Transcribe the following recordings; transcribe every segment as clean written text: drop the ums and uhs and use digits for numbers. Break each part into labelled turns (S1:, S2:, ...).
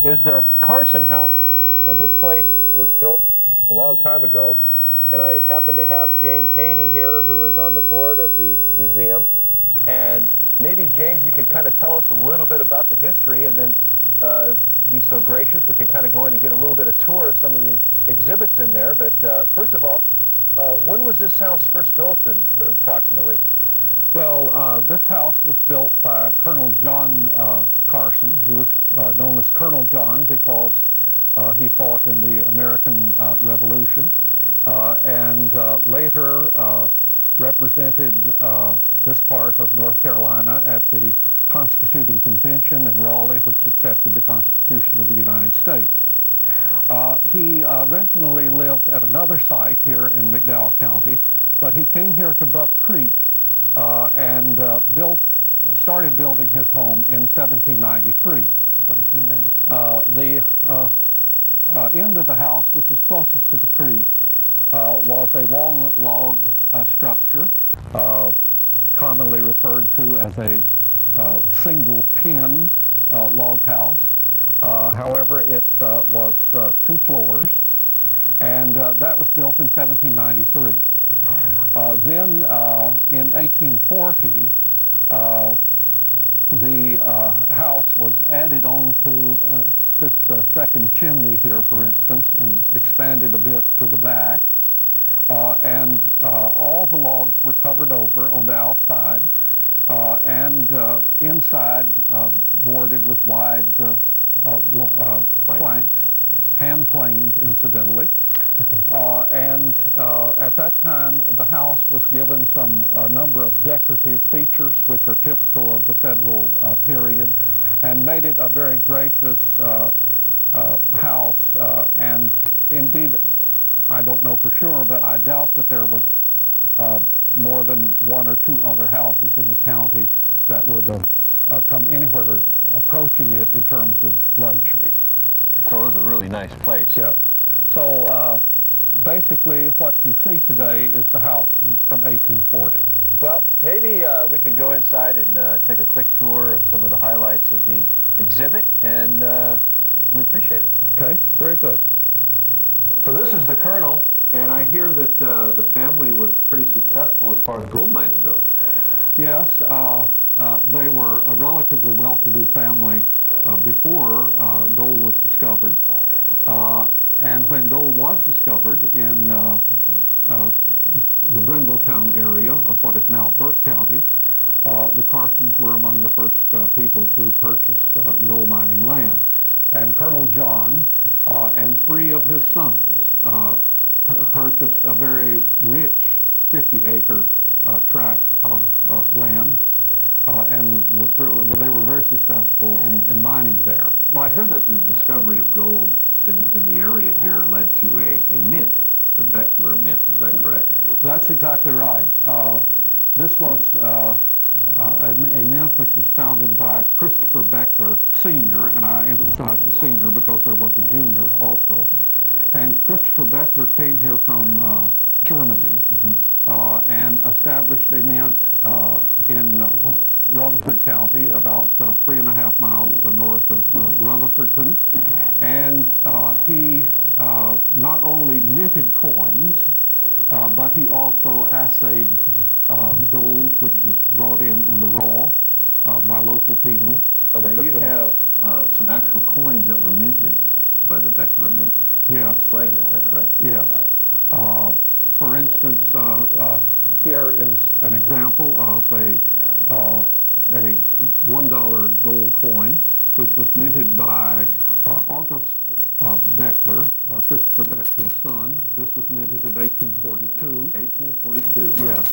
S1: is the Carson House. Now, this place was built a long time ago, and I happen to have James Haney here, who is on the board of the museum. And maybe, James, you could kind of tell us a little bit about the history, and then be so gracious, we could kind of go in and get a little bit of tour of some of the exhibits in there. But first of all, when was this house first built, approximately?
S2: Well, this house was built by Colonel John Carson. He was known as Colonel John because he fought in the American Revolution and later represented this part of North Carolina at the Constituting Convention in Raleigh, which accepted the Constitution of the United States. He originally lived at another site here in McDowell County, but he came here to Buck Creek and started building his home in 1793.
S1: 1793.
S2: The end of the house, which is closest to the creek, was a walnut log structure, commonly referred to as a single pin log house. However, it was 2 floors, and that was built in 1793. Then in 1840, the house was added on to this second chimney here, for instance, and expanded a bit to the back. And all the logs were covered over on the outside, and inside boarded with wide planks, hand-planed, incidentally. And at that time, the house was given a number of decorative features which are typical of the Federal period, and made it a very gracious house. And indeed, I don't know for sure, but I doubt that there was more than 1 or 2 other houses in the county that would have come anywhere approaching it in terms of luxury.
S1: So it was a really nice place.
S2: Yes. So basically what you see today is the house from 1840.
S1: Well, maybe we could go inside and take a quick tour of some of the highlights of the exhibit, and we appreciate it.
S2: Okay, very good.
S1: So this is the Colonel, and I hear that the family was pretty successful as far as gold mining goes.
S2: Yes, they were a relatively well-to-do family before gold was discovered. And when gold was discovered in the Brindletown area of what is now Burke County, the Carsons were among the first people to purchase gold mining land. And Colonel John and 3 of his sons purchased a very rich 50-acre tract of land, and they were very successful in mining there.
S1: Well, I heard that the discovery of gold in the area here led to a mint, the Beckler Mint. Is that correct?
S2: That's exactly right. This was a mint which was founded by Christopher Beckler Sr., and I emphasize the senior because there was a junior also. And Christopher Beckler came here from Germany and established a mint in Rutherford County, about 3.5 miles north of Rutherfordton. And he not only minted coins, but he also assayed gold, which was brought in the raw by local people.
S1: Now you have some actual coins that were minted by the Beckler Mint.
S2: Yes.
S1: Display here, is that correct?
S2: Yes. For instance, here is an example of a $1 gold coin, which was minted by August Beckler, Christopher Beckler's son. This was minted in 1842.
S1: 1842. Wow.
S2: Yes.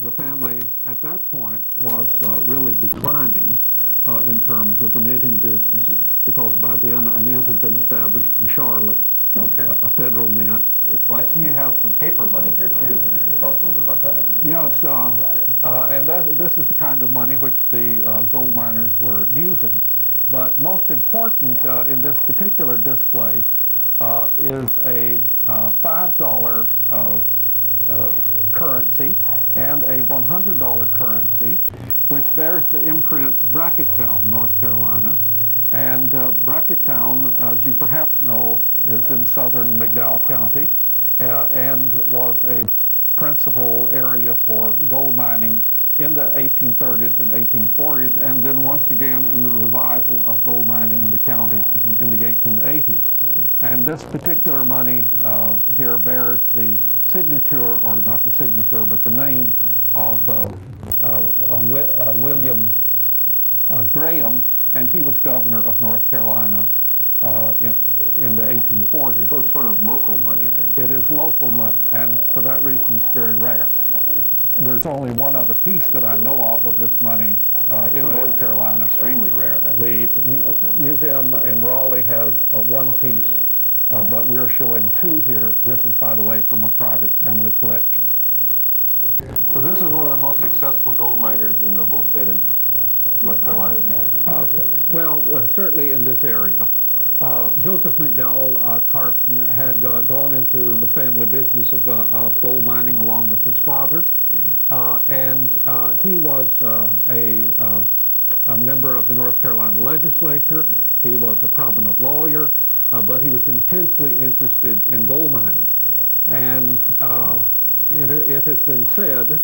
S2: The family at that point was really declining in terms of the minting business, because by then a mint had been established in Charlotte, a federal mint.
S1: Well, I see you have some paper money here, too. You can tell us a little bit about that.
S2: Yes, and this is the kind of money which the gold miners were using. But most important in this particular display is a $5 currency and a $100 currency, which bears the imprint Brackettown, North Carolina. And Bracketttown, as you perhaps know, is in southern McDowell County and was a principal area for gold mining in the 1830s and 1840s, and then once again in the revival of gold mining in the county in the 1880s. And this particular money here bears the signature, or not the signature, but the name of William Graham, and he was governor of North Carolina in the 1840s.
S1: So it's sort of local money then?
S2: It is local money, and for that reason it's very rare. There's only one other piece that I know of this money in North Carolina.
S1: Extremely rare then.
S2: The museum in Raleigh has one piece, but we're showing two here. This is, by the way, from a private family collection.
S1: So this is one of the most successful gold miners in the whole state of North Carolina?
S2: Certainly in this area. Joseph McDowell Carson had gone into the family business of gold mining along with his father, and he was a member of the North Carolina legislature. He was a prominent lawyer, but he was intensely interested in gold mining. And it has been said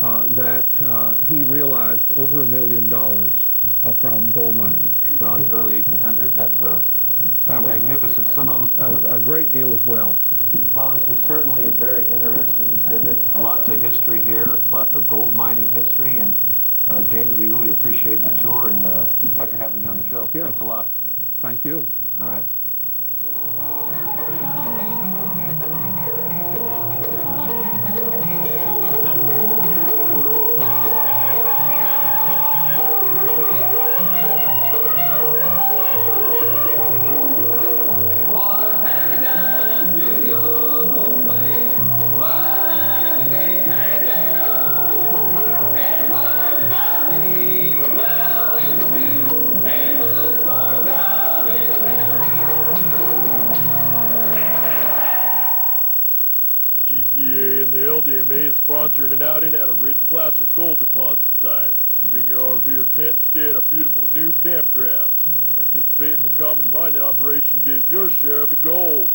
S2: that he realized over $1 million from gold mining.
S1: Well, in the early 1800s, that's a magnificent sum.
S2: A great deal of wealth.
S1: Well, this is certainly a very interesting exhibit. Lots of history here, lots of gold mining history, and James, we really appreciate the tour, and pleasure having you on the show.
S2: Yes.
S1: Thanks a lot.
S2: Thank you.
S1: All right.
S3: GPA and the LDMA is sponsoring an outing at a rich placer gold deposit site. Bring your RV or tent and stay at our beautiful new campground. Participate in the common mining operation, get your share of the gold.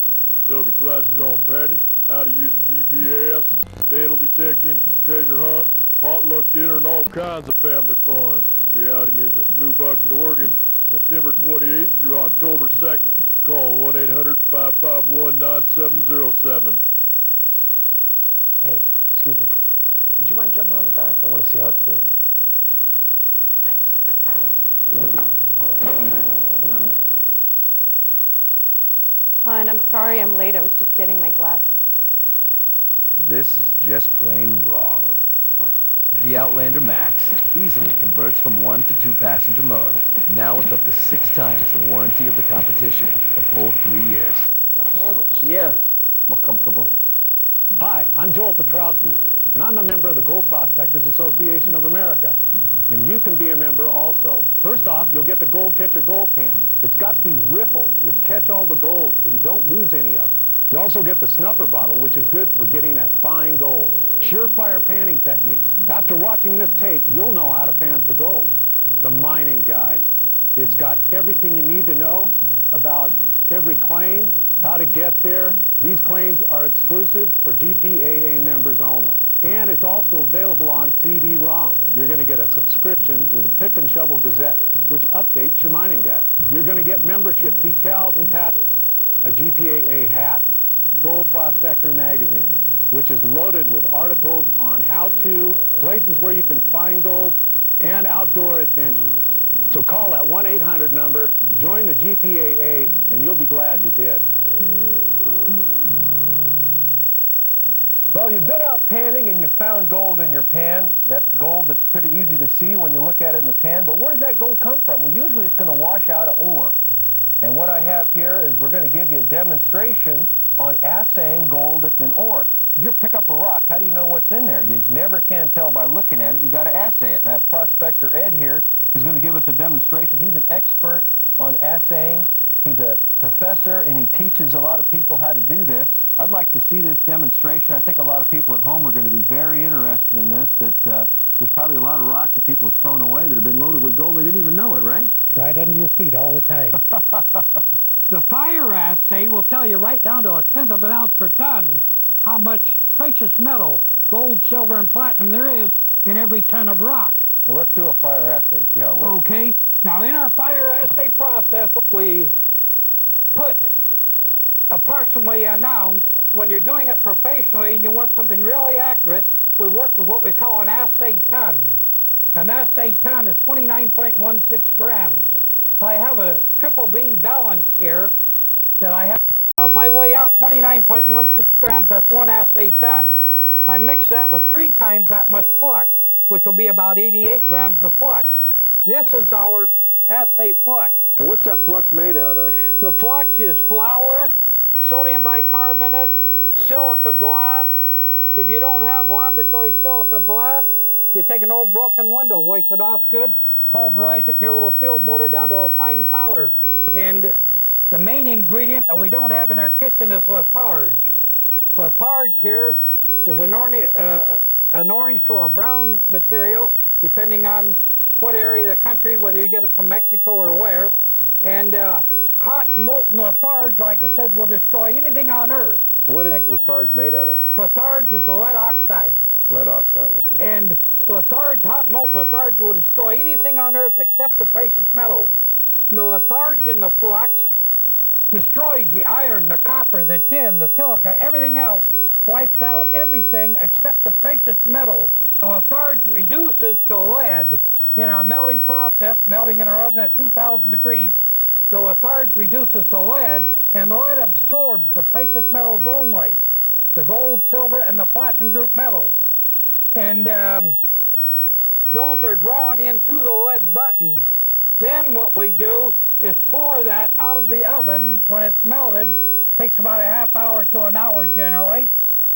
S3: There'll be classes on panning, how to use a GPS, metal detecting, treasure hunt, potluck dinner, and all kinds of family fun. The outing is at Blue Bucket, Oregon, September 28th through October 2nd. Call 1-800-551-9707.
S4: Hey, excuse me. Would you mind jumping on the back? I want to see how it feels. Thanks.
S5: Hon, I'm sorry I'm late. I was just getting my glasses.
S6: This is just plain wrong.
S4: What?
S6: The Outlander Max easily converts from 1 to 2 passenger mode, now with up to 6 times the warranty of the competition, a full 3 years.
S4: The handles. Yeah, more comfortable.
S7: Hi, I'm Joel Petrowski, and I'm a member of the Gold Prospectors Association of America. And you can be a member also. First off, you'll get the Gold Catcher Gold Pan. It's got these riffles, which catch all the gold, so you don't lose any of it. You also get the snuffer bottle, which is good for getting that fine gold. Surefire panning techniques. After watching this tape, you'll know how to pan for gold. The Mining Guide. It's got everything you need to know about every claim, how to get there. These claims are exclusive for GPAA members only. And it's also available on CD-ROM. You're going to get a subscription to the Pick and Shovel Gazette, which updates your mining guide. You're going to get membership decals and patches, a GPAA hat, Gold Prospector magazine, which is loaded with articles on how-to, places where you can find gold, and outdoor adventures. So call that 1-800 number, join the GPAA, and you'll be glad you did.
S1: Well, you've been out panning and you found gold in your pan. That's gold that's pretty easy to see when you look at it in the pan. But where does that gold come from? Well, usually it's going to wash out of ore. And what I have here is we're going to give you a demonstration on assaying gold that's in ore. If you pick up a rock, how do you know what's in there? You never can tell by looking at it. You got to assay it. And I have Prospector Ed here who's going to give us a demonstration. He's an expert on assaying. He's a professor and he teaches a lot of people how to do this. I'd like to see this demonstration. I think a lot of people at home are going to be very interested in this, that There's probably a lot of rocks that people have thrown away that have been loaded with gold. They didn't even know it, right?
S8: It's right under your feet all the time. The fire assay will tell you right down to 1/10 of an ounce per ton how much precious metal, gold, silver, and platinum there is in every ton of rock.
S1: Well, let's do a fire assay and see how it works.
S8: Okay. Now, in our fire assay process, we put approximately an ounce. When you're doing it professionally and you want something really accurate, we work with what we call an assay ton. An assay ton is 29.16 grams. I have a triple beam balance here that I have. Now, if I weigh out 29.16 grams, that's 1 assay ton. I mix that with 3 times that much flux, which will be about 88 grams of flux. This is our assay flux.
S1: So what's that flux made out of?
S8: The flux is flour, sodium bicarbonate, silica glass. If you don't have laboratory silica glass, you take an old broken window, wash it off good, pulverize it in your little field mortar down to a fine powder. And the main ingredient that we don't have in our kitchen is litharge. Litharge here is an orange to a brown material, depending on what area of the country, whether you get it from Mexico or where. And hot molten litharge, like I said, will destroy anything on Earth.
S1: What is litharge made out of?
S8: Litharge is a lead oxide.
S1: Lead oxide, okay.
S8: And litharge, hot molten litharge, will destroy anything on Earth except the precious metals. And the litharge in the flux destroys the iron, the copper, the tin, the silica, everything else, wipes out everything except the precious metals. The litharge reduces to lead in our melting process, melting in our oven at 2,000 degrees. The litharge reduces to lead, and lead absorbs the precious metals only, the gold, silver, and the platinum group metals. And those are drawn into the lead button. Then what we do is pour that out of the oven when it's melted. Takes about a half hour to an hour generally.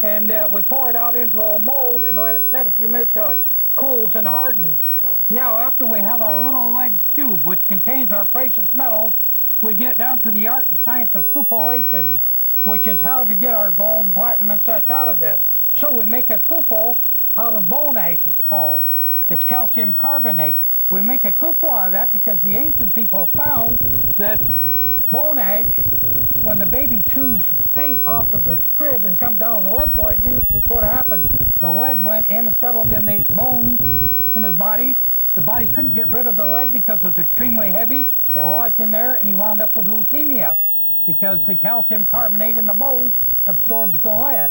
S8: And we pour it out into a mold and let it set a few minutes till it cools and hardens. Now, after we have our little lead cube, which contains our precious metals, we get down to the art and science of cupellation, which is how to get our gold and platinum and such out of this. So we make a cupel out of bone ash, it's called. It's calcium carbonate. We make a cupel out of that because the ancient people found that bone ash, when the baby chews paint off of its crib and comes down with lead poisoning, what happened? The lead went in and settled in the bones in his body. The body couldn't get rid of the lead because it was extremely heavy. It lodged in there, and he wound up with leukemia because the calcium carbonate in the bones absorbs the lead.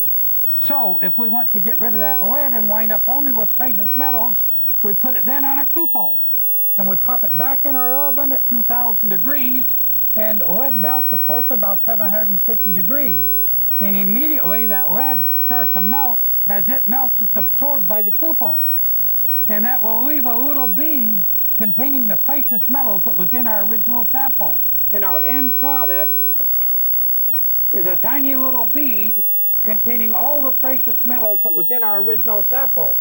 S8: So if we want to get rid of that lead and wind up only with precious metals, we put it then on a cupel. And we pop it back in our oven at 2,000 degrees, and lead melts, of course, at about 750 degrees. And immediately that lead starts to melt. As it melts, it's absorbed by the cupel. And that will leave a little bead containing the precious metals that was in our original sample. And our end product is a tiny little bead containing all the precious metals that was in our original sample.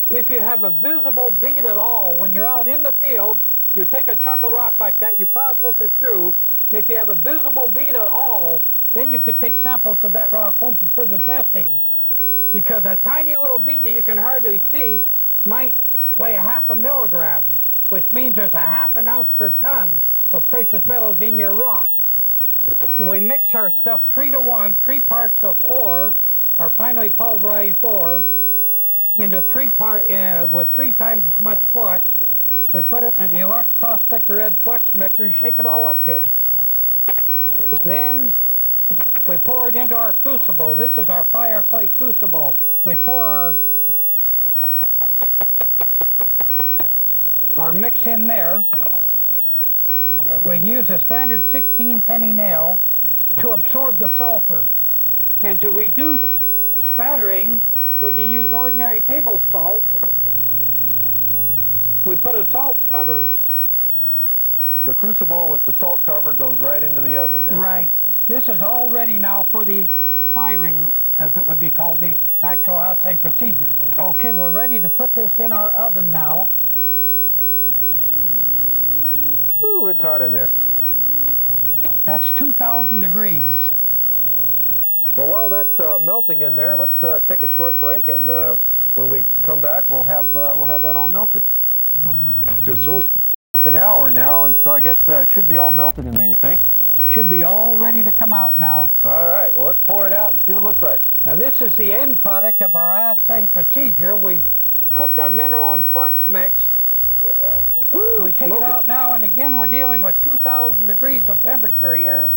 S8: If you have a visible bead at all, when you're out in the field, you take a chunk of rock like that, you process it through. If you have a visible bead at all, then you could take samples of that rock home for further testing. Because a tiny little bead that you can hardly see might weigh a half a milligram, which means there's a half an ounce per ton of precious metals in your rock. And we mix our stuff 3 to 1, 3 parts of ore, our finely pulverized ore, into 3 parts with 3 times as much flux. We put it in the Deluxe Prospector Red Flux mixer and shake it all up good. Then we pour it into our crucible. This is our fire clay crucible. We pour our mix in there. We use a standard 16-penny nail to absorb the sulfur. And to reduce spattering, we can use ordinary table salt. We put a salt cover.
S1: The crucible with the salt cover goes right into the oven then,
S8: Right. This is all ready now for the firing, as it would be called, the actual assay procedure. Okay, we're ready to put this in our oven now.
S1: Ooh, it's hot in there.
S8: That's 2,000 degrees.
S1: Well, while that's melting in there, let's take a short break and when we come back, we'll have that all melted.
S3: Just so.
S1: Almost an hour now, and so I guess it should be all melted in there, you think?
S8: Should be all ready to come out now.
S1: All right, well, let's pour it out and see what it looks like.
S8: Now this is the end product of our assaying procedure. We've cooked our mineral and flux mix.
S1: Woo,
S8: We take it out now, and again we're dealing with 2,000 degrees of temperature here.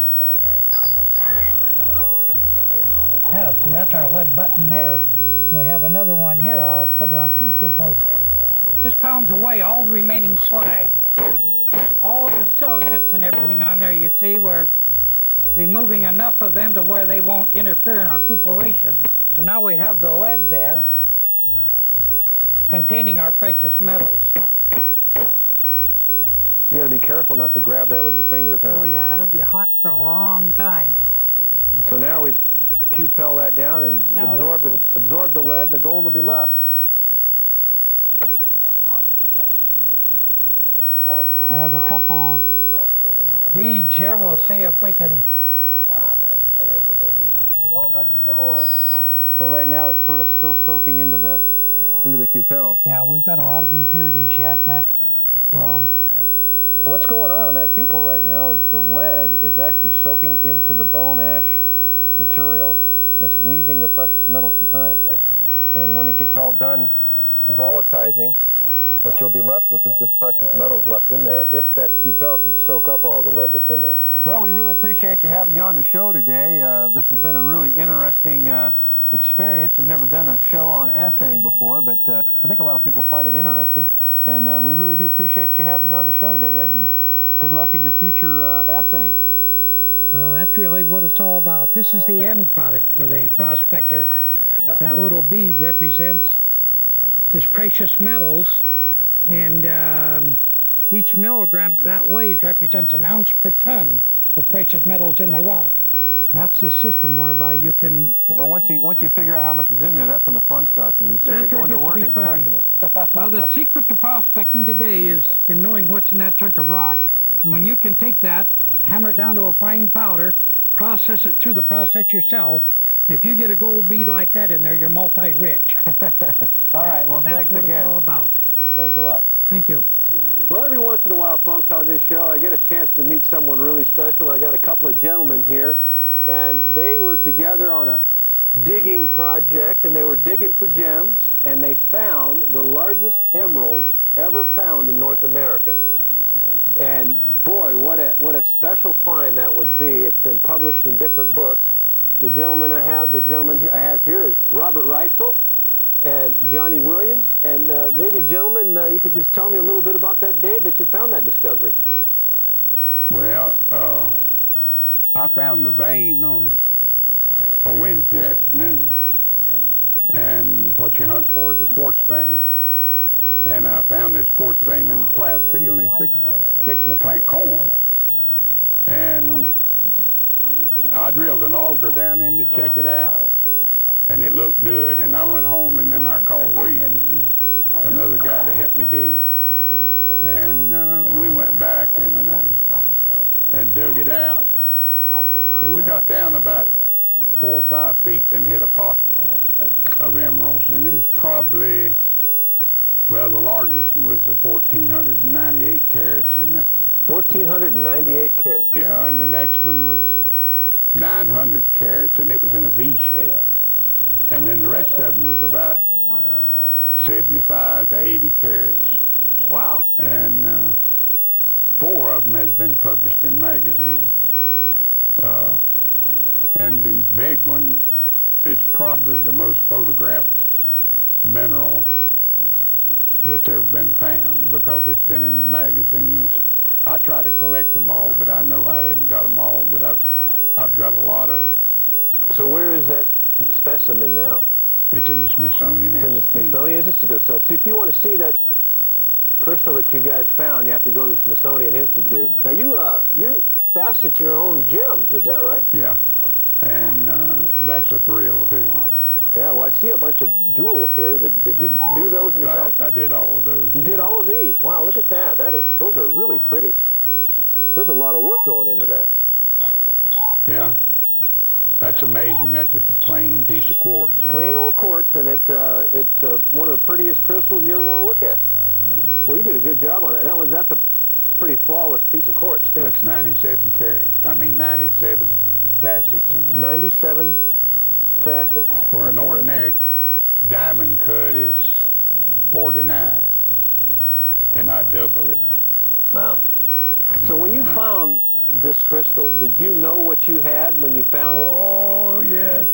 S8: Yeah, see, that's our lead button there. We have another one here. I'll put it on 2 cupels. This pounds away all the remaining slag. All of the silicates and everything on there, you see, we're removing enough of them to where they won't interfere in our cupellation. So now we have the lead there containing our precious metals.
S1: You got to be careful not to grab that with your fingers, huh?
S8: Oh yeah, it'll be hot for a long time.
S1: So now we cupel that down and
S8: Now
S1: absorb the lead, and the gold will be left.
S8: I have a couple of beads here. We'll see if we can.
S1: So right now it's sort of still soaking into the cupel.
S8: Yeah, we've got a lot of impurities yet, and that, well,
S1: What's going on that cupel right now is the lead is actually soaking into the bone ash material, and it's leaving the precious metals behind. And when it gets all done volatilizing, what you'll be left with is just precious metals left in there, if that cupel can soak up all the lead that's in there. Well, we really appreciate having you on the show today. This has been a really interesting experience. We've never done a show on assaying before, but I think a lot of people find it interesting. And we really do appreciate you having you on the show today, Ed, and good luck in your future assaying.
S8: well, that's really what it's all about. This is the end product for the prospector. That little bead represents his precious metals, and each milligram that weighs represents an ounce per ton of precious metals in the rock. That's the system whereby you can...
S1: Well, once you figure out how much is in there, that's when the fun starts. When you say you're going to work and crushing it.
S8: Well, the secret to prospecting today is in knowing what's in that chunk of rock. And when you can take that, hammer it down to a fine powder, process it through the process yourself, and if you get a gold bead like that in there, you're multi-rich.
S1: All right, well,
S8: thanks again. That's what it's all about.
S1: Thanks a lot.
S8: Thank you.
S1: Well, every once in a while, folks, on this show, I get a chance to meet someone really special. I got a couple of gentlemen here, and they were together on a digging project, and they were digging for gems, and they found the largest emerald ever found in North America. And boy, what a special find that would be. It's been published in different books. The gentleman I have here is Robert Reitzel and Johnny Williams. And maybe, gentlemen, you could just tell me a little bit about that day that you found that discovery.
S9: Well, I found the vein on a Wednesday afternoon, and what you hunt for is a quartz vein. And I found this quartz vein in the plowed field, and it's fixing to plant corn. And I drilled an auger down in to check it out, and it looked good. And I went home, and then I called Williams and another guy to help me dig it. And we went back and dug it out. And we got down about 4 or 5 feet and hit a pocket of emeralds, and it's probably, well, the largest one was 1,498 carats, and
S1: 1,498 carats.
S9: Yeah, and the next one was 900 carats, and it was in a V shape. And then the rest of them was about 75 to 80 carats.
S1: Wow.
S9: And 4 of them has been published in magazines. And the big one is probably the most photographed mineral that's ever been found, because it's been in magazines. I try to collect them all, but I know I hadn't got them all, but I've got a lot of them.
S1: So where is that specimen now?
S9: It's in the Smithsonian Institute.
S1: It's in the Smithsonian Institute. So if you want to see that crystal that you guys found, you have to go to the Smithsonian Institute. Now you facet your own gems, is that right?
S9: Yeah, and that's a thrill too.
S1: Yeah, well, I see a bunch of jewels here. Did you do those yourself?
S9: I did all of those.
S1: You did all of these? Wow, look at that. Those are really pretty. There's a lot of work going into that.
S9: Yeah. That's amazing. That's just a plain piece of quartz.
S1: Plain old quartz, and it's one of the prettiest crystals you ever want to look at. Well, you did a good job on that. That's a pretty flawless piece of quartz, too.
S9: That's 97 carats. I mean, 97 facets in there.
S1: 97 facets.
S9: Where an ordinary diamond cut is 49, and I double it.
S1: Wow. So when you found this crystal, did you know what you had when you found it?
S9: Oh, yes.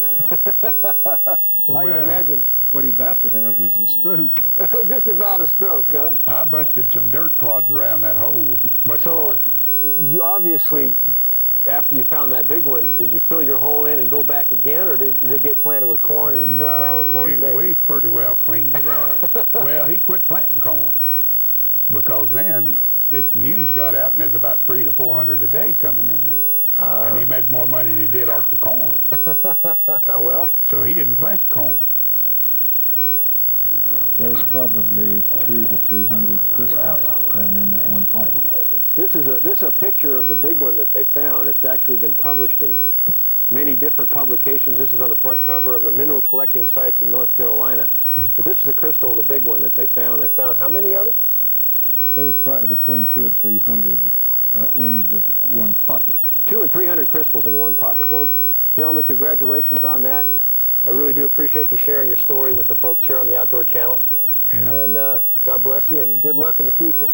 S1: I can imagine.
S10: What he about to have was a stroke.
S1: Just about a stroke, huh?
S9: I busted some dirt clods around that hole.
S1: So, you obviously, after you found that big one, did you fill your hole in and go back again, or did it get planted with corn? Is it still planted with corn today?
S9: We pretty well cleaned it out. Well, he quit planting corn because then news got out and there's about 300 to 400 a day coming in there. And he made more money than he did off the corn.
S1: Well.
S9: So he didn't plant the corn.
S10: There was probably 200 to 300 crystals down in that one pocket.
S1: This is a picture of the big one that they found. It's actually been published in many different publications. This is on the front cover of the mineral collecting sites in North Carolina. But this is the crystal, the big one that they found. They found how many others?
S10: There was probably between 200 and 300 in the one pocket.
S1: 200 and 300 crystals in one pocket. Well, gentlemen, congratulations on that. And I really do appreciate you sharing your story with the folks here on the Outdoor Channel.
S9: Yeah.
S1: And God bless you and good luck in the future.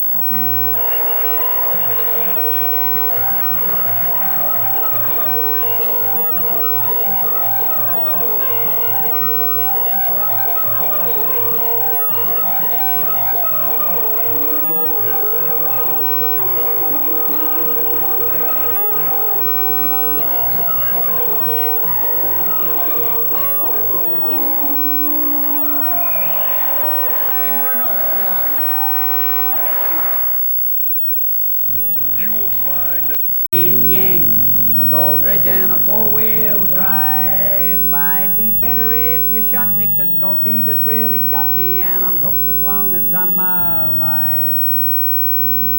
S11: And a four-wheel drive. I'd be better if you shot me, 'cause gold fever's really got me, and I'm hooked as long as I'm alive.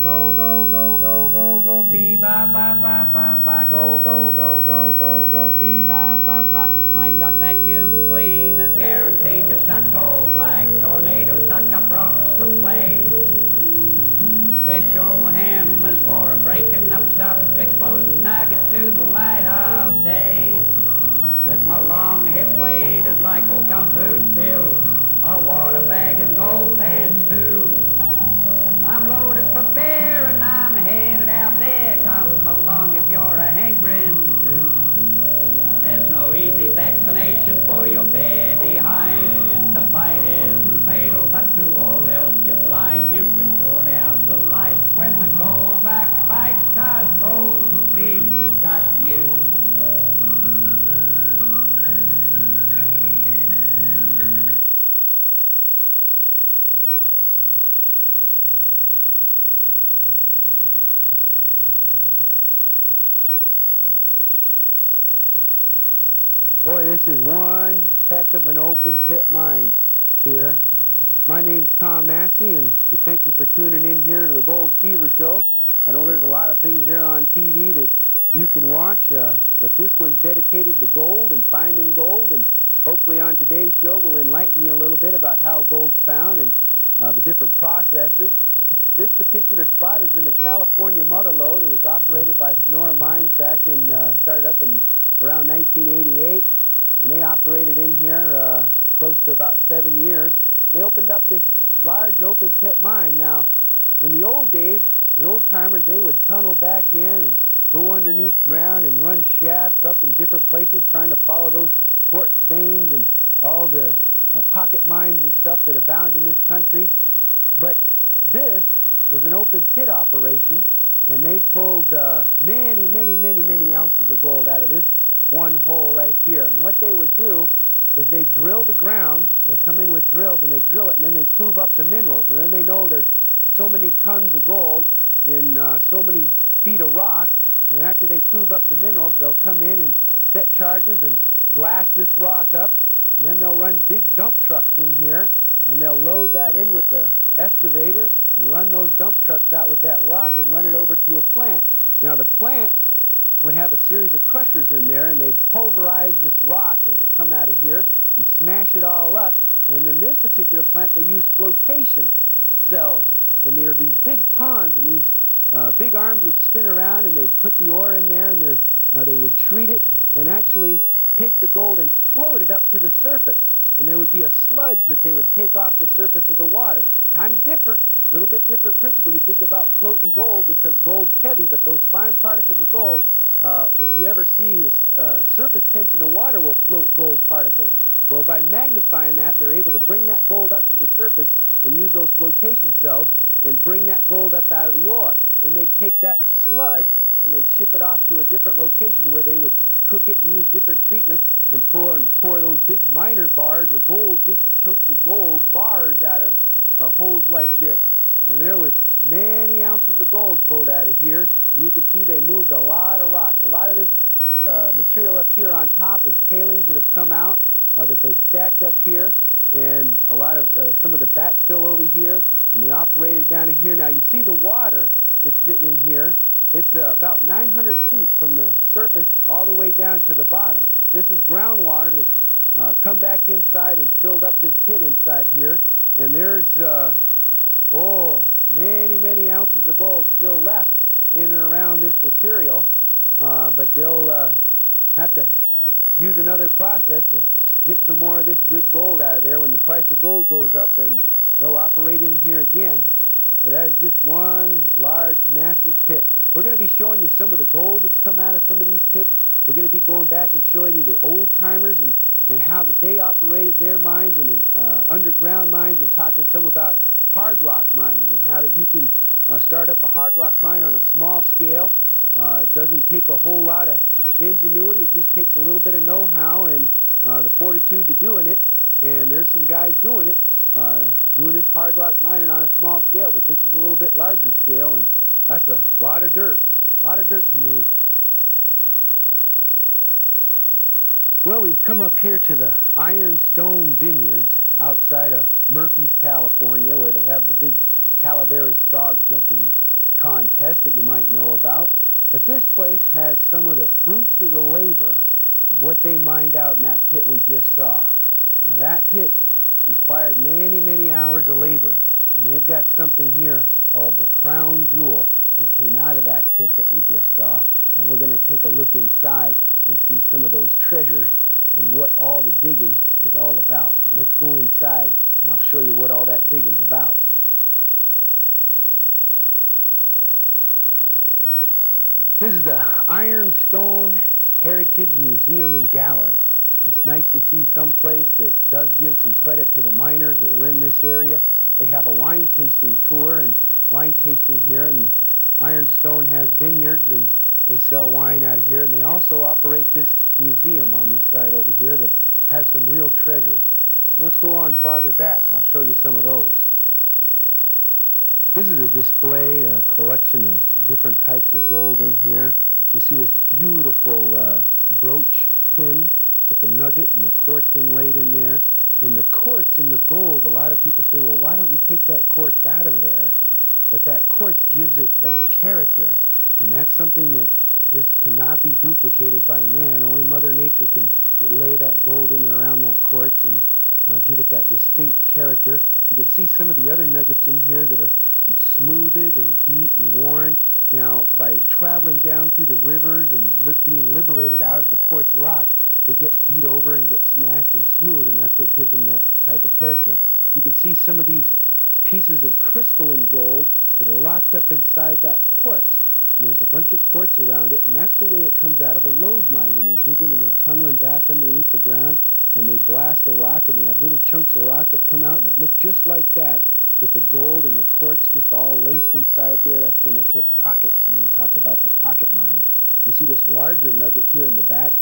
S11: Go, go, go, go, go, go, fever, ba, ba, ba, ba, go, go, go, go, go, go, fever, ba, ba. I got vacuum cleaners guaranteed to suck gold like tornadoes suck up rocks to play. Special hammers for breaking up stuff, exposing nuggets to the light of day. With my long hip waders like old gumboot bills, a water bag and gold pans too. I'm loaded for bear and I'm headed out there. Come along if you're a hankering too. There's no easy vaccination for your baby hind. The bite isn't fatal, but to all else you're blind. You can put out the lights when the gold back bites, 'cause gold fever's got you.
S12: Boy, this is one heck of an open pit mine here. My name's Tom Massey, and we thank you for tuning in here to the Gold Fever Show. I know there's a lot of things there on TV that you can watch, but this one's dedicated to gold and finding gold, and hopefully on today's show we'll enlighten you a little bit about how gold's found and the different processes. This particular spot is in the California Mother Lode. It was operated by Sonora Mines back in, started up in around 1988, and they operated in here close to about 7 years. They opened up this large open pit mine. Now, in the old days, the old timers, they would tunnel back in and go underneath ground and run shafts up in different places trying to follow those quartz veins and all the pocket mines and stuff that abound in this country. But this was an open pit operation, and they pulled many ounces of gold out of this one hole right here. And what they would do is they drill the ground. They come in with drills and they drill it, and then they prove up the minerals, and then they know there's so many tons of gold in so many feet of rock. And after they prove up the minerals, they'll come in and set charges and blast this rock up, and then they'll run big dump trucks in here, and they'll load that in with the excavator and run those dump trucks out with that rock and run it over to a plant. Now the plant would have a series of crushers in there, and they'd pulverize this rock that would come out of here and smash it all up. And in this particular plant, they use flotation cells. And they are these big ponds, and these big arms would spin around, and they'd put the ore in there, and they would treat it and actually take the gold and float it up to the surface. And there would be a sludge that they would take off the surface of the water. Kind of different, a little bit different principle. You think about floating gold because gold's heavy, but those fine particles of gold, if you ever see this surface tension of water will float gold particles. Well, by magnifying that, they're able to bring that gold up to the surface and use those flotation cells and bring that gold up out of the ore. Then they'd take that sludge and they'd ship it off to a different location where they would cook it and use different treatments and pour those big miner bars of gold, big chunks of gold bars out of holes like this. And there was many ounces of gold pulled out of here, and you can see they moved a lot of rock. A lot of this material up here on top is tailings that have come out that they've stacked up here, and a lot of some of the backfill over here, and they operated down in here. Now you see the water that's sitting in here. It's about 900 feet from the surface all the way down to the bottom. This is groundwater that's come back inside and filled up this pit inside here. And there's, many, many ounces of gold still left in and around this material. But they'll have to use another process to get some more of this good gold out of there. When the price of gold goes up, then they'll operate in here again. But that is just one large, massive pit. We're going to be showing you some of the gold that's come out of some of these pits. We're going to be going back and showing you the old-timers and how that they operated their mines and underground mines, and talking some about hard rock mining and how that you can start up a hard rock mine on a small scale. It doesn't take a whole lot of ingenuity. It just takes a little bit of know-how and the fortitude to doing it. And there's some guys doing it, doing this hard rock mining on a small scale, but this is a little bit larger scale, and that's a lot of dirt to move. Well, we've come up here to the Ironstone Vineyards outside of Murphy's, California, where they have the big Calaveras frog jumping contest that you might know about. But this place has some of the fruits of the labor of what they mined out in that pit we just saw. Now that pit required many, many hours of labor, and they've got something here called the crown jewel that came out of that pit that we just saw, and we're going to take a look inside and see some of those treasures and what all the digging is all about. So let's go inside and I'll show you what all that digging's about. This is the Ironstone Heritage Museum and Gallery. It's nice to see some place that does give some credit to the miners that were in this area. They have a wine tasting tour and wine tasting here, and Ironstone has vineyards and they sell wine out of here, and they also operate this museum on this side over here that has some real treasures. Let's go on farther back and I'll show you some of those. This is a display, a collection of different types of gold in here. You see this beautiful brooch pin with the nugget and the quartz inlaid in there. And the quartz in the gold, a lot of people say, well, why don't you take that quartz out of there? But that quartz gives it that character, and that's something that just cannot be duplicated by man. Only Mother Nature can lay that gold in and around that quartz and give it that distinct character. You can see some of the other nuggets in here that are smoothed and beat and worn. Now, by traveling down through the rivers and being liberated out of the quartz rock, they get beat over and get smashed and smooth, and that's what gives them that type of character. You can see some of these pieces of crystalline gold that are locked up inside that quartz. And there's a bunch of quartz around it, and that's the way it comes out of a lode mine when they're digging and they're tunneling back underneath the ground, and they blast the rock, and they have little chunks of rock that come out, and it look just like that with the gold and the quartz just all laced inside there. That's when they hit pockets, and they talk about the pocket mines. You see this larger nugget here in the back.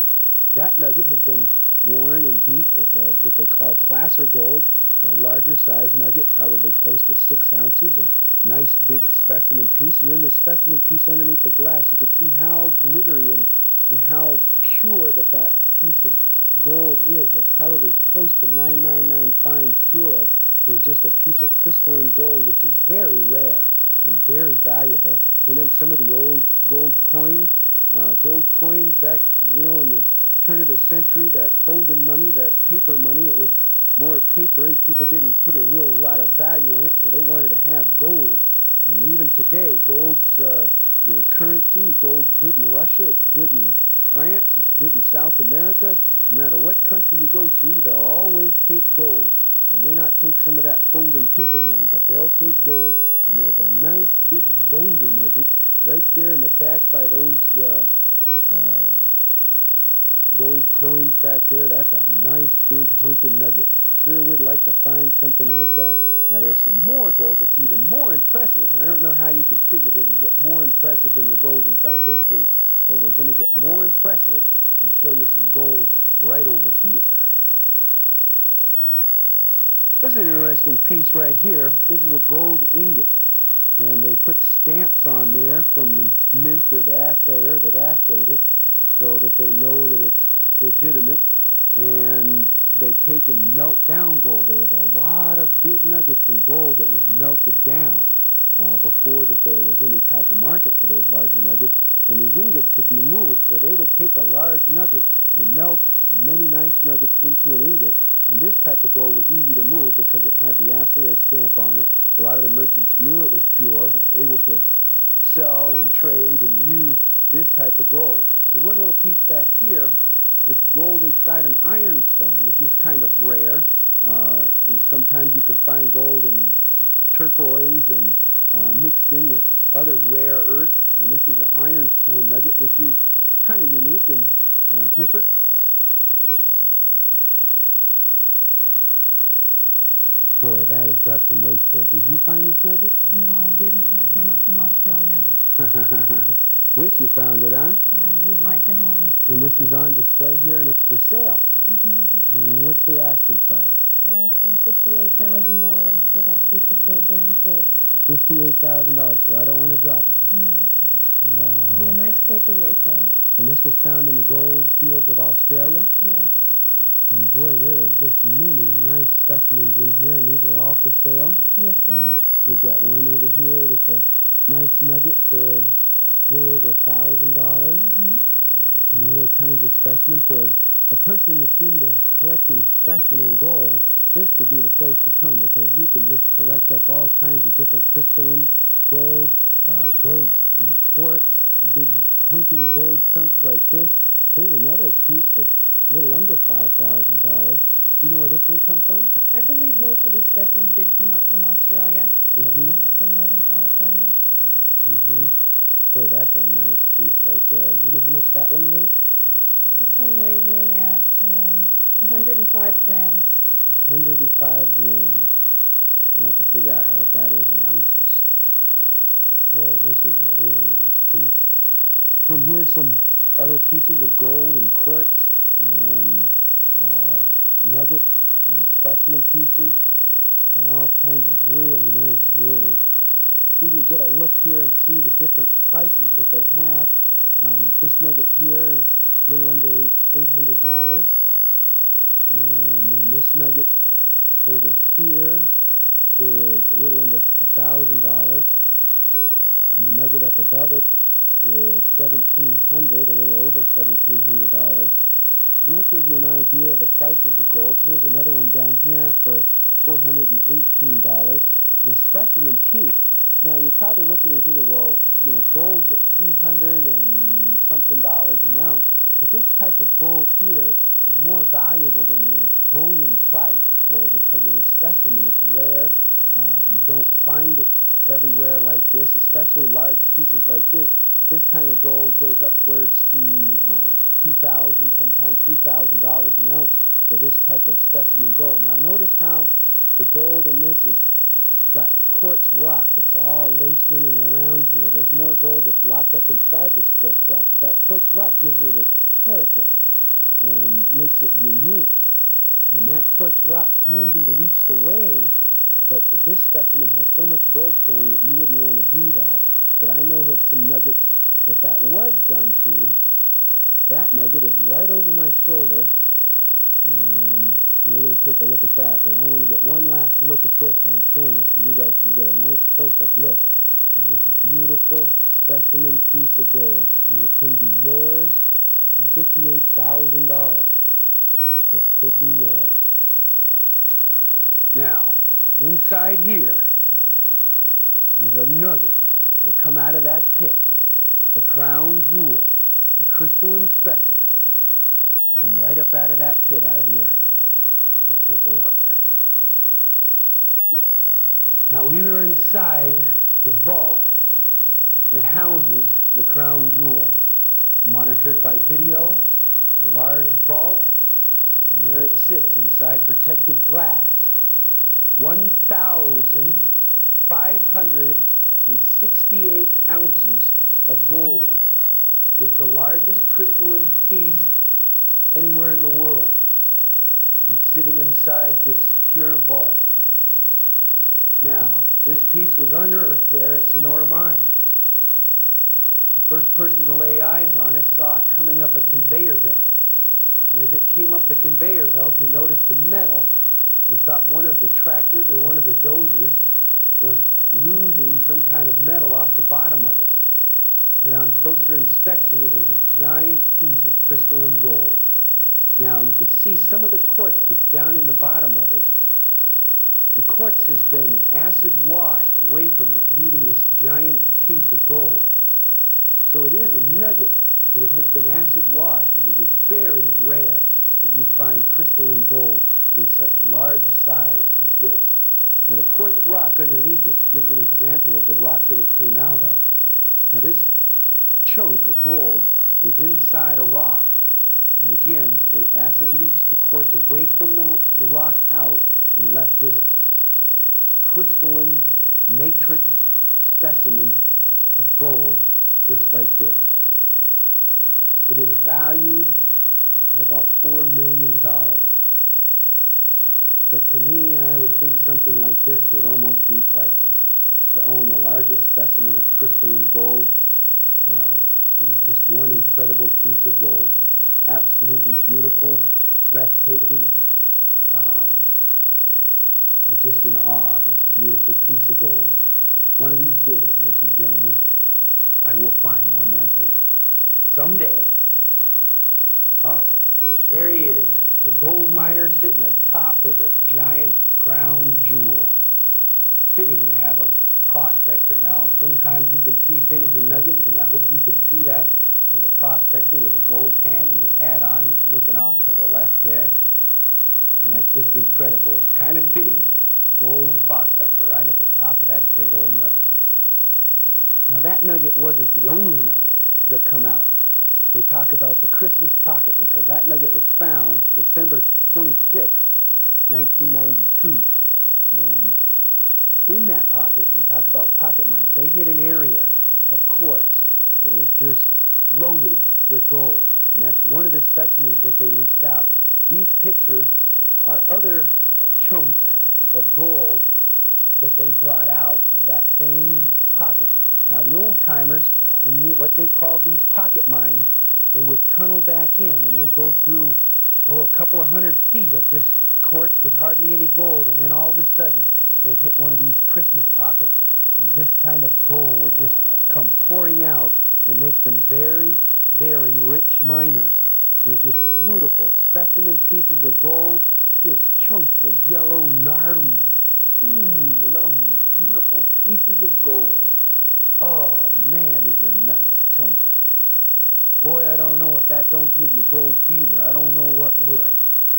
S12: That nugget has been worn and beat. It's what they call placer gold. It's a larger size nugget, probably close to 6 ounces, a nice big specimen piece. And then the specimen piece underneath the glass, you could see how glittery and how pure that piece of gold is. That's probably close to 999 fine pure. And it's just a piece of crystalline gold, which is very rare and very valuable. And then some of the old gold coins, Gold coins back, you know, in the turn of the century, that folding money, that paper money, it was more paper and people didn't put a real lot of value in it, so they wanted to have gold. And even today, gold's your currency. Gold's good in Russia, it's good in France, it's good in South America. No matter what country you go to, they'll always take gold. They may not take some of that folding paper money, but they'll take gold. And there's a nice big boulder nugget right there in the back by those gold coins back there. That's a nice big hunkin' nugget. Sure would like to find something like that. Now there's some more gold that's even more impressive. I don't know how you can figure that you get more impressive than the gold inside this case, but we're going to get more impressive and show you some gold right over here. This is an interesting piece right here. This is a gold ingot, and they put stamps on there from the mint or the assayer that assayed it so that they know that it's legitimate, and they take and melt down gold. There was a lot of big nuggets in gold that was melted down before that there was any type of market for those larger nuggets, and these ingots could be moved. So they would take a large nugget and melt many nice nuggets into an ingot, and this type of gold was easy to move because it had the assayer stamp on it. A lot of the merchants knew it was pure, able to sell and trade and use this type of gold. There's one little piece back here. It's gold inside an ironstone, which is kind of rare. Sometimes you can find gold in turquoise and mixed in with other rare earths, and this is an ironstone nugget, which is kind of unique and different. Boy, that has got some weight to it. Did you find this nugget?
S13: No, I didn't. That came up from Australia.
S12: Wish you found it, huh?
S13: I would like to have it.
S12: And this is on display here, and it's for sale.
S13: Mm-hmm.
S12: And what's the asking price?
S13: They're asking $58,000 for that piece of gold-bearing quartz.
S12: $58,000, so I don't want to drop it.
S13: No.
S12: Wow.
S13: It'd be a nice paperweight, though.
S12: And this was found in the gold fields of Australia?
S13: Yes.
S12: And boy, there is just many nice specimens in here, and these are all for sale?
S13: Yes, they are.
S12: We've got one over here that's a nice nugget for a little over $1,000.
S13: Mm-hmm.
S12: And other kinds of specimens. For a person that's into collecting specimen gold, this would be the place to come, because you can just collect up all kinds of different crystalline gold, gold in quartz, big hunking gold chunks like this. Here's another piece for a little under $5,000. You know where this one come from?
S13: I believe most of these specimens did come up from Australia, although
S12: Mm-hmm.
S13: some are from Northern California.
S12: Mm-hmm. Boy, that's a nice piece right there. Do you know how much that one weighs?
S13: This one weighs in at 105 grams.
S12: 105 grams. We'll have to figure out how that is in ounces. Boy, this is a really nice piece. And here's some other pieces of gold and quartz and nuggets and specimen pieces and all kinds of really nice jewelry. We can get a look here and see the different prices that they have. This nugget here is a little under $800. And then this nugget over here is a little under $1,000. And the nugget up above it is $1,700, a little over $1,700. And that gives you an idea of the prices of gold. Here's another one down here for $418. And a specimen piece. Now, you're probably looking and you're thinking, well, you know, gold's at $300 and something an ounce. But this type of gold here is more valuable than your bullion price gold because it is specimen. It's rare. You don't find it everywhere like this, especially large pieces like this. This kind of gold goes upwards to $2,000, sometimes $3,000 an ounce for this type of specimen gold. Now, notice how the gold in this is got quartz rock that's all laced in and around here. There's more gold that's locked up inside this quartz rock, but that quartz rock gives it its character and makes it unique. And that quartz rock can be leached away, but this specimen has so much gold showing that you wouldn't want to do that. But I know of some nuggets that was done to. That nugget is right over my shoulder, and we're going to take a look at that. But I want to get one last look at this on camera so you guys can get a nice close-up look of this beautiful specimen piece of gold, and it can be yours for $58,000. This could be yours. Now, inside here is a nugget that come out of that pit, the crown jewel, the crystalline specimen, come right up out of that pit, out of the earth. Let's take a look. Now, we were inside the vault that houses the crown jewel. It's monitored by video. It's a large vault, and there it sits inside protective glass. 1,568 ounces of gold is the largest crystalline piece anywhere in the world. And it's sitting inside this secure vault. Now, this piece was unearthed there at Sonora Mines. The first person to lay eyes on it saw it coming up a conveyor belt. And as it came up the conveyor belt, he noticed the metal. He thought one of the tractors or one of the dozers was losing some kind of metal off the bottom of it. But on closer inspection, it was a giant piece of crystalline gold. Now, you can see some of the quartz that's down in the bottom of it. The quartz has been acid washed away from it, leaving this giant piece of gold. So it is a nugget, but it has been acid washed, and it is very rare that you find crystalline gold in such large size as this. Now, the quartz rock underneath it gives an example of the rock that it came out of. Now, this chunk of gold was inside a rock. And again, they acid leached the quartz away from the rock out and left this crystalline matrix specimen of gold just like this. It is valued at about $4 million. But to me, I would think something like this would almost be priceless. To own the largest specimen of crystalline gold, it is just one incredible piece of gold. Absolutely beautiful, breathtaking. You're just in awe of this beautiful piece of gold. One of these days, ladies and gentlemen, I will find one that big. Someday. Awesome. There he is, the gold miner sitting atop of the giant crown jewel. It's fitting to have a prospector now. Sometimes you can see things in nuggets, and I hope you can see that. There's a prospector with a gold pan and his hat on. He's looking off to the left there. And that's just incredible. It's kind of fitting. Gold prospector right at the top of that big old nugget. Now, that nugget wasn't the only nugget that come out. They talk about the Christmas pocket because that nugget was found December 26, 1992. And in that pocket, they talk about pocket mines. They hit an area of quartz that was just loaded with gold. And that's one of the specimens that they leached out. These pictures are other chunks of gold that they brought out of that same pocket. Now, the old-timers, in what they called these pocket mines, they would tunnel back in, and they'd go through, a couple of 100 feet of just quartz with hardly any gold, and then all of a sudden, they'd hit one of these Christmas pockets, and this kind of gold would just come pouring out and make them very, very rich miners. And they're just beautiful specimen pieces of gold, just chunks of yellow, gnarly, lovely, beautiful pieces of gold. Oh, man, these are nice chunks. Boy, I don't know if that don't give you gold fever. I don't know what would.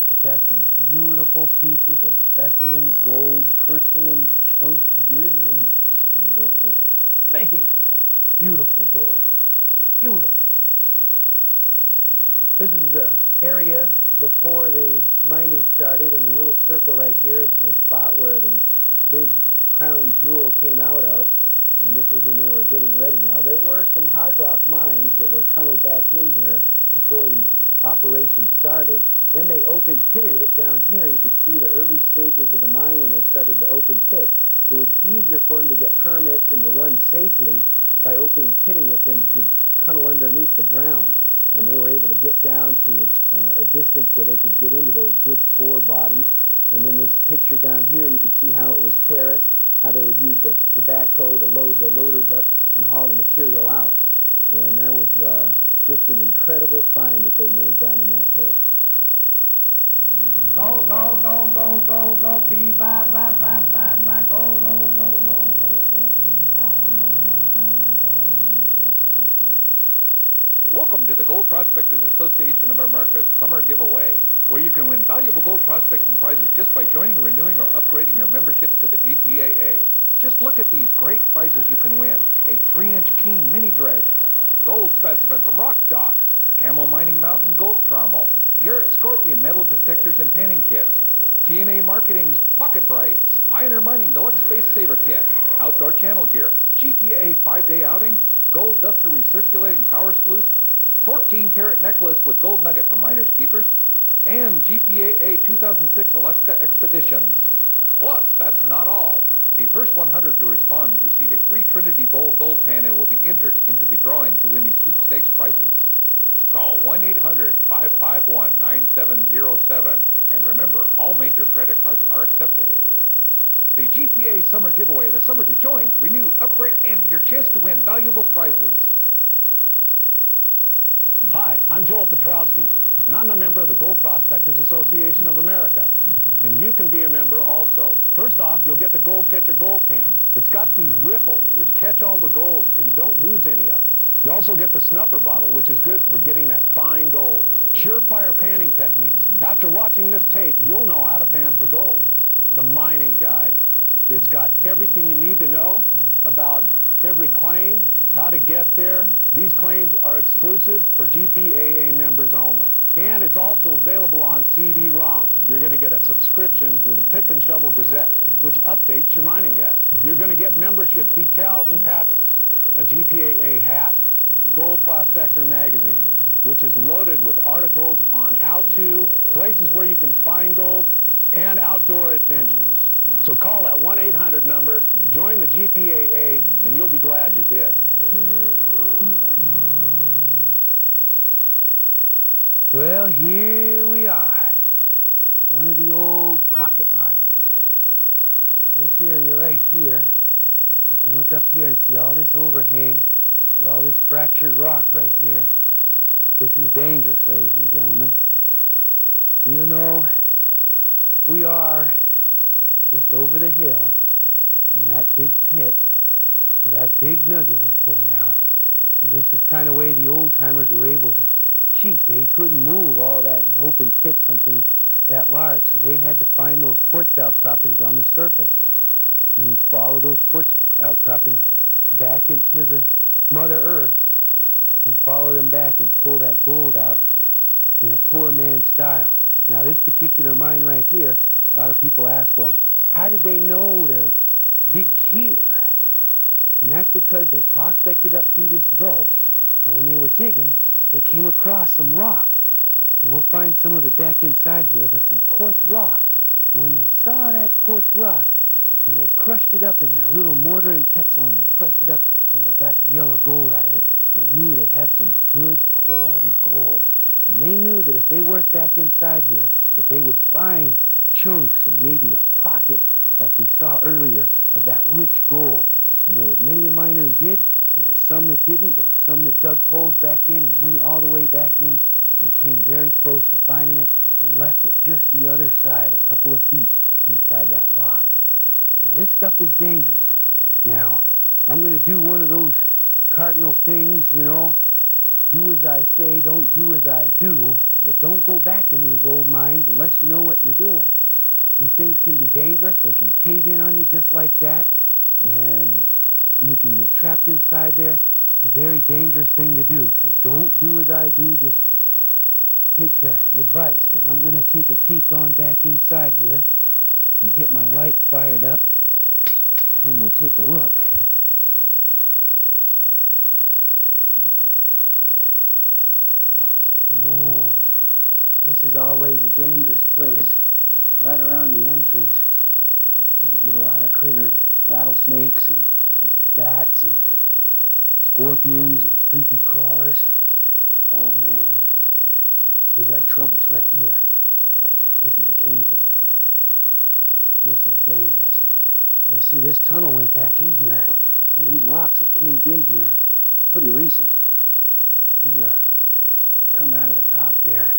S12: But that's some beautiful pieces of specimen gold, crystalline chunk, grizzly. Man, beautiful gold. Beautiful. This is the area before the mining started, and the little circle right here is the spot where the big crown jewel came out of, and this was when they were getting ready. Now, there were some hard rock mines that were tunneled back in here before the operation started. Then they open pitted it down here. You could see the early stages of the mine when they started to open pit. It was easier for them to get permits and to run safely by opening pitting it than to tunnel underneath the ground. And they were able to get down to a distance where they could get into those good ore bodies. And then this picture down here, you could see how it was terraced. how they would use the backhoe to load the loaders up and haul the material out. And that was just an incredible find that they made down in that pit.
S11: Go, go, go, go, go, go, pee, ba, ba, ba, ba, ba, go, go, go, go, go, pee, ba, ba, ba, go.
S14: Welcome to the Gold Prospectors Association of America's Summer Giveaway, where you can win valuable gold prospecting prizes just by joining, renewing, or upgrading your membership to the GPAA. Just look at these great prizes you can win. A 3-inch Keen mini dredge, gold specimen from Rock Dock, Camel Mining Mountain gold trommel, Garrett Scorpion metal detectors and panning kits, TNA Marketing's Pocket Brights, Pioneer Mining Deluxe Space Saver Kit, outdoor channel gear, GPA 5-day outing, gold duster recirculating power sluice, 14-karat necklace with gold nugget from Miners Keepers, and GPAA 2006 Alaska Expeditions. Plus, that's not all. The first 100 to respond receive a free Trinity Bowl gold pan and will be entered into the drawing to win the sweepstakes prizes. Call 1-800-551-9707. And remember, all major credit cards are accepted. The GPA Summer Giveaway, the summer to join, renew, upgrade, and your chance to win valuable prizes.
S7: Hi, I'm Joel Petrowski, and I'm a member of the Gold Prospectors Association of America. And you can be a member also. First off, you'll get the Gold Catcher Gold Pan. It's got these riffles which catch all the gold so you don't lose any of it. You also get the snuffer bottle, which is good for getting that fine gold. Surefire panning techniques. After watching this tape, you'll know how to pan for gold. The mining guide. It's got everything you need to know about every claim, how to get there. These claims are exclusive for GPAA members only. And it's also available on CD-ROM. You're going to get a subscription to the Pick and Shovel Gazette, which updates your mining guide. You're going to get membership decals and patches, a GPAA hat, Gold Prospector magazine, which is loaded with articles on how-to, places where you can find gold, and outdoor adventures. So call that 1-800 number, join the GPAA, and you'll be glad you did.
S12: Well, here we are, one of the old pocket mines. Now this area right here, you can look up here and see all this overhang, see all this fractured rock right here. This is dangerous, ladies and gentlemen. Even though we are just over the hill from that big pit where that big nugget was pulling out, and this is kind of way the old-timers were able to cheat. They couldn't move all that in open pit, something that large, so they had to find those quartz outcroppings on the surface and follow those quartz outcroppings back into the Mother Earth and follow them back and pull that gold out in a poor man's style. Now this particular mine right here, a lot of people ask, well, how did they know to dig here? And that's because they prospected up through this gulch, and when they were digging, they came across some rock. And we'll find some of it back inside here, but some quartz rock. And when they saw that quartz rock, and they crushed it up in their little mortar and pestle, and they crushed it up, and they got yellow gold out of it, they knew they had some good quality gold. And they knew that if they worked back inside here, that they would find chunks and maybe a pocket, like we saw earlier, of that rich gold. And there was many a miner who did. There were some that didn't. There were some that dug holes back in and went all the way back in and came very close to finding it and left it just the other side, a couple of feet inside that rock. Now, this stuff is dangerous. Now, I'm going to do one of those cardinal things, you know. Do as I say, don't do as I do, but don't go back in these old mines unless you know what you're doing. These things can be dangerous. They can cave in on you just like that, and you can get trapped inside there. It's a very dangerous thing to do, so don't do as I do. Just take advice. But I'm going to take a peek on back inside here and get my light fired up, and we'll take a look. Oh, this is always a dangerous place, right around the entrance, because you get a lot of critters, rattlesnakes and bats and scorpions and creepy crawlers. Oh man, we got troubles right here. This is a cave-in. This is dangerous. And you see, this tunnel went back in here, and these rocks have caved in here pretty recent. These are have come out of the top there.